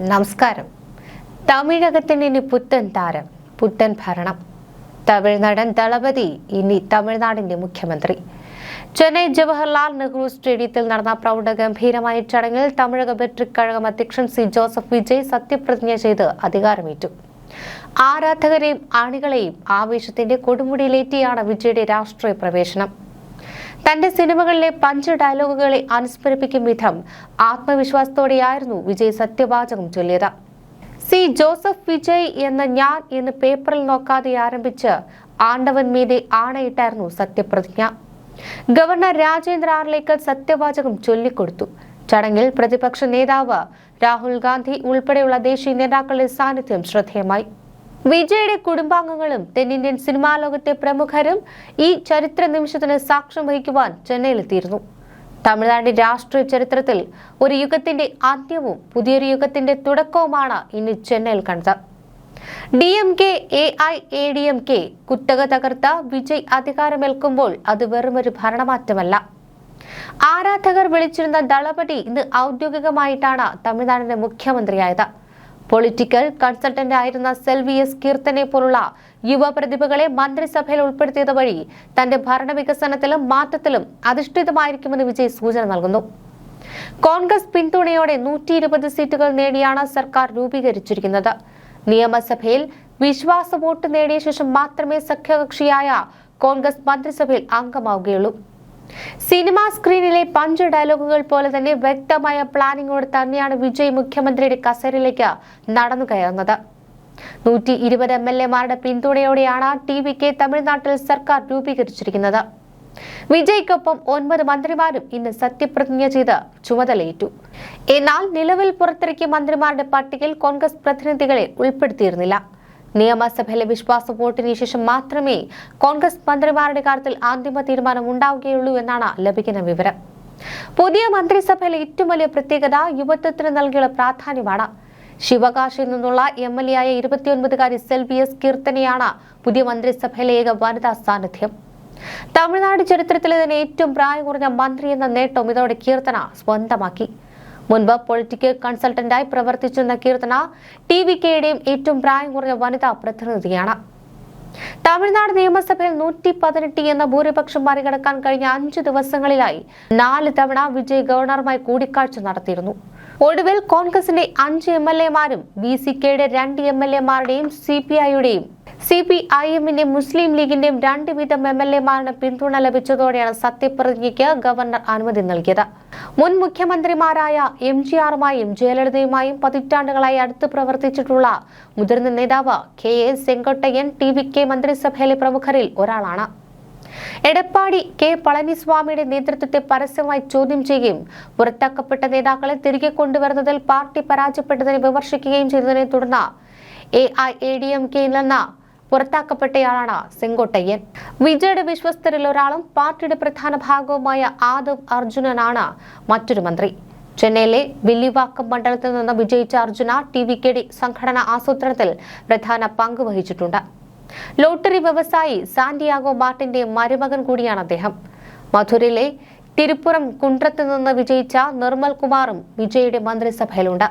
നമസ്കാരം. തമിഴകത്തിന് ഇനി പുത്തൻ താരം, പുത്തൻ ഭരണം. തമിഴ്നാടൻ ദളപതി ഇനി തമിഴ്നാടിന്റെ മുഖ്യമന്ത്രി. ചെന്നൈ ജവഹർലാൽ നെഹ്റു സ്റ്റേഡിയത്തിൽ നടന്ന പ്രൗഢഗംഭീരമായ ചടങ്ങിൽ തമിഴക മെട്രിക് കഴകം അധ്യക്ഷൻ സി ജോസഫ് വിജയ് സത്യപ്രതിജ്ഞ ചെയ്ത് അധികാരമേറ്റു. ആരാധകരെയും അണികളെയും ആവേശത്തിന്റെ കൊടുമുടിയിലേറ്റിയാണ് വിജയുടെ രാഷ്ട്രീയ പ്രവേശനം. തന്റെ സിനിമകളിലെ പഞ്ച് ഡയലോഗുകളെ അനുസ്മരിപ്പിക്കും വിധം ആത്മവിശ്വാസത്തോടെയായിരുന്നു വിജയ് സത്യവാചകം ചൊല്ലിയത്. സി ജോസഫ് വിജയ് എന്ന ഞാൻ എന്ന് പേപ്പറിൽ നോക്കാതെ ആരംഭിച്ച് ആണ്ടവൻ മീതെ ആണയിട്ടായിരുന്നു സത്യപ്രതിജ്ഞ. ഗവർണർ രാജേന്ദ്ര ആർലേക്കർ സത്യവാചകം ചൊല്ലിക്കൊടുത്തു. ചടങ്ങിൽ പ്രതിപക്ഷ നേതാവ് രാഹുൽ ഗാന്ധി ഉൾപ്പെടെയുള്ള ദേശീയ നേതാക്കളുടെ സാന്നിധ്യം ശ്രദ്ധേയമായി. വിജയുടെ കുടുംബാംഗങ്ങളും തെന്നിന്ത്യൻ സിനിമാ ലോകത്തെ പ്രമുഖരും ഈ ചരിത്ര നിമിഷത്തിന് സാക്ഷ്യം വഹിക്കുവാൻ ചെന്നൈയിലെത്തിയിരുന്നു. തമിഴ്നാടിന്റെ രാഷ്ട്രീയ ചരിത്രത്തിൽ ഒരു യുഗത്തിന്റെ അന്ത്യവും പുതിയൊരു യുഗത്തിന്റെ തുടക്കവുമാണ് ഇന്ന് ചെന്നൈയിൽ കണ്ടത്. DMK AIADMK കുത്തക തകർത്ത വിജയ് അധികാരമേൽക്കുമ്പോൾ അത് വെറുമൊരു ഭരണമാറ്റമല്ല. ആരാധകർ വിളിച്ചിരുന്ന ദളപതി ഇന്ന് ഔദ്യോഗികമായിട്ടാണ് തമിഴ്നാടിന്റെ മുഖ്യമന്ത്രിയായത്. പൊളിറ്റിക്കൽ കൺസൾട്ടന്റ് ആയിരുന്ന സെൽവി എസ് കീർത്തനെ പോലുള്ള യുവ പ്രതിഭകളെ മന്ത്രിസഭയിൽ ഉൾപ്പെടുത്തിയത് വഴി തന്റെ ഭരണവികസനത്തിലും മാറ്റത്തിലും അധിഷ്ഠിതമായിരിക്കുമെന്ന് വിജയ് സൂചന നൽകുന്നു. കോൺഗ്രസ് പിന്തുണയോടെ 120 സീറ്റുകൾ നേടിയാണ് സർക്കാർ രൂപീകരിച്ചിരിക്കുന്നത്. നിയമസഭയിൽ വിശ്വാസ വോട്ട് നേടിയ ശേഷം മാത്രമേ സഖ്യകക്ഷിയായ കോൺഗ്രസ് മന്ത്രിസഭയിൽ അംഗമാവുകയുള്ളൂ. സിനിമാ സ്ക്രീനിലെ പഞ്ച് ഡയലോഗുകൾ പോലെ തന്നെ വ്യക്തമായ പ്ലാനിങ്ങോട് തന്നെയാണ് വിജയ് മുഖ്യമന്ത്രിയുടെ കസേരയിലേക്ക് നടന്നു കയറുന്നത്. 120 MLA-മാരുടെ പിന്തുണയോടെയാണ് TVK തമിഴ്നാട്ടിൽ സർക്കാർ രൂപീകരിച്ചിരിക്കുന്നത്. വിജയ്ക്കൊപ്പം 9 മന്ത്രിമാരും ഇന്ന് സത്യപ്രതിജ്ഞ ചെയ്ത് ചുമതലയേറ്റു. എന്നാൽ നിലവിൽ പുറത്തിറക്കിയ മന്ത്രിമാരുടെ പട്ടികയിൽ കോൺഗ്രസ് പ്രതിനിധികളെ ഉൾപ്പെടുത്തിയിരുന്നില്ല. നിയമസഭയിലെ വിശ്വാസ വോട്ടിന് ശേഷം മാത്രമേ കോൺഗ്രസ് മന്ത്രിമാരുടെ കാര്യത്തിൽ അന്തിമ തീരുമാനം ഉണ്ടാവുകയുള്ളൂ എന്നാണ് ലഭിക്കുന്ന വിവരം. പുതിയ മന്ത്രിസഭയിലെ ഏറ്റവും വലിയ പ്രത്യേകത യുവത്വത്തിന് നൽകിയുള്ള പ്രാധാന്യമാണ്. ശിവകാശിയിൽ നിന്നുള്ള MLA ആയ 29-കാരി സെൽവി എസ് കീർത്തനെയാണ് പുതിയ മന്ത്രിസഭയിലെ ഏക വനിതാ സാന്നിധ്യം. തമിഴ്നാട് ചരിത്രത്തിലെ തന്നെ ഏറ്റവും പ്രായം കുറഞ്ഞ മന്ത്രി എന്ന നേട്ടം ഇതോടെ കീർത്തന സ്വന്തമാക്കി. മുൻപ് പൊളിറ്റിക്കൽ കൺസൾട്ടന്റായി പ്രവർത്തിച്ചിരുന്ന കീർത്തന TVKയുടെയും ഏറ്റവും പ്രായം കുറഞ്ഞ വനിതാ പ്രതിനിധിയാണ്. തമിഴ്നാട് നിയമസഭയിൽ 118 എന്ന ഭൂരിപക്ഷം മറികടക്കാൻ കഴിഞ്ഞ 5 ദിവസങ്ങളിലായി 4 തവണ വിജയ് ഗവർണറുമായി കൂടിക്കാഴ്ച നടത്തിയിരുന്നു. ഒടുവിൽ കോൺഗ്രസിന്റെ 5 MLA-മാരും VCKയുടെ 2 MLA-മാരുടെയും CPIയുടെയും CPIM-ന്റെ മുസ്ലിം ലീഗിന്റെയും 2 വീതം MLA-മാരുടെ പിന്തുണ ലഭിച്ചതോടെയാണ് സത്യപ്രതിജ്ഞയ്ക്ക് ഗവർണർ അനുമതി നൽകിയത്. മുൻ മുഖ്യമന്ത്രിമാരായ MGR-മായും ജയലളിതയുമായും പതിറ്റാണ്ടുകളായി അടുത്ത് പ്രവർത്തിച്ചിട്ടുള്ള മുതിർന്ന നേതാവ് KA സെങ്കോട്ടയ്യൻ TVK മന്ത്രിസഭയിലെ പ്രമുഖരിൽ ഒരാളാണ്. എടപ്പാടി K പളനിസ്വാമിയുടെ നേതൃത്വത്തെ പരസ്യമായി ചോദ്യം ചെയ്യുകയും പുറത്താക്കപ്പെട്ട നേതാക്കളെ തിരികെ കൊണ്ടുവരുന്നതിൽ പാർട്ടി പരാജയപ്പെട്ടതിനെ വിമർശിക്കുകയും ചെയ്തതിനെ തുടർന്ന് AIADMK-യിൽ നിന്ന് പുറത്താക്കപ്പെട്ടയാളാണ് സെങ്കോട്ടയ്യൻ. വിജയുടെ വിശ്വസ്തരിൽ ഒരാളും പാർട്ടിയുടെ പ്രധാന ഭാഗവുമായ ആദവ് അർജുനനാണ് മറ്റൊരു മന്ത്രി. ചെന്നൈയിലെ വില്ലിവാക്കം മണ്ഡലത്തിൽ നിന്ന് വിജയിച്ച അർജുന TVKയുടെ സംഘടനാ ആസൂത്രണത്തിൽ പ്രധാന പങ്ക് വഹിച്ചിട്ടുണ്ട്. ലോട്ടറി വ്യവസായി സാന്റിയാഗോ മാർട്ടിന്റെ മരുമകൻ കൂടിയാണ് അദ്ദേഹം. മധുരയിലെ തിരുപ്പുറം കുണ്ട്രത്ത് നിന്ന് വിജയിച്ച നിർമ്മൽ കുമാറും വിജയുടെ മന്ത്രിസഭയിലുണ്ട്.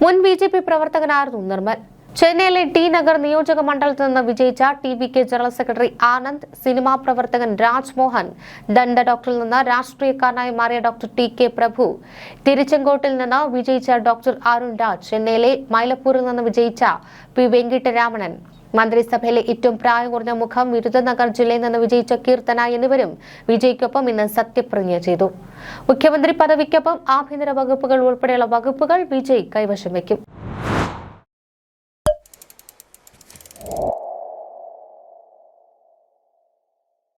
മുൻ BJP പ്രവർത്തകനായിരുന്നു നിർമ്മൽ. ചെന്നൈയിലെ T നഗർ നിയോജക മണ്ഡലത്തിൽ നിന്ന് വിജയിച്ച TVK general secretary Anand, cinema പ്രവർത്തകൻ രാജ്മോഹൻ, ദണ്ഡ ഡോക്ടറിൽ നിന്ന് രാഷ്ട്രീയക്കാരനായി മാറിയ ഡോക്ടർ TK പ്രഭു, തിരുച്ചെങ്കോട്ടിൽ നിന്ന് വിജയിച്ച ഡോക്ടർ അരുൺ രാജ്, ചെന്നൈയിലെ മൈലപ്പൂരിൽ നിന്ന് വിജയിച്ച P വെങ്കിട്ടരാമണൻ, മന്ത്രിസഭയിലെ ഏറ്റവും പ്രായം കുറഞ്ഞ മുഖം വിരുദനഗർ ജില്ലയിൽ നിന്ന് വിജയിച്ച കീർത്തന എന്നിവരും വിജയ്ക്കൊപ്പം ഇന്ന് സത്യപ്രതിജ്ഞ ചെയ്തു. മുഖ്യമന്ത്രി പദവിക്കൊപ്പം ആഭ്യന്തര വകുപ്പുകൾ ഉൾപ്പെടെയുള്ള വകുപ്പുകൾ വിജയ് കൈവശം വയ്ക്കും.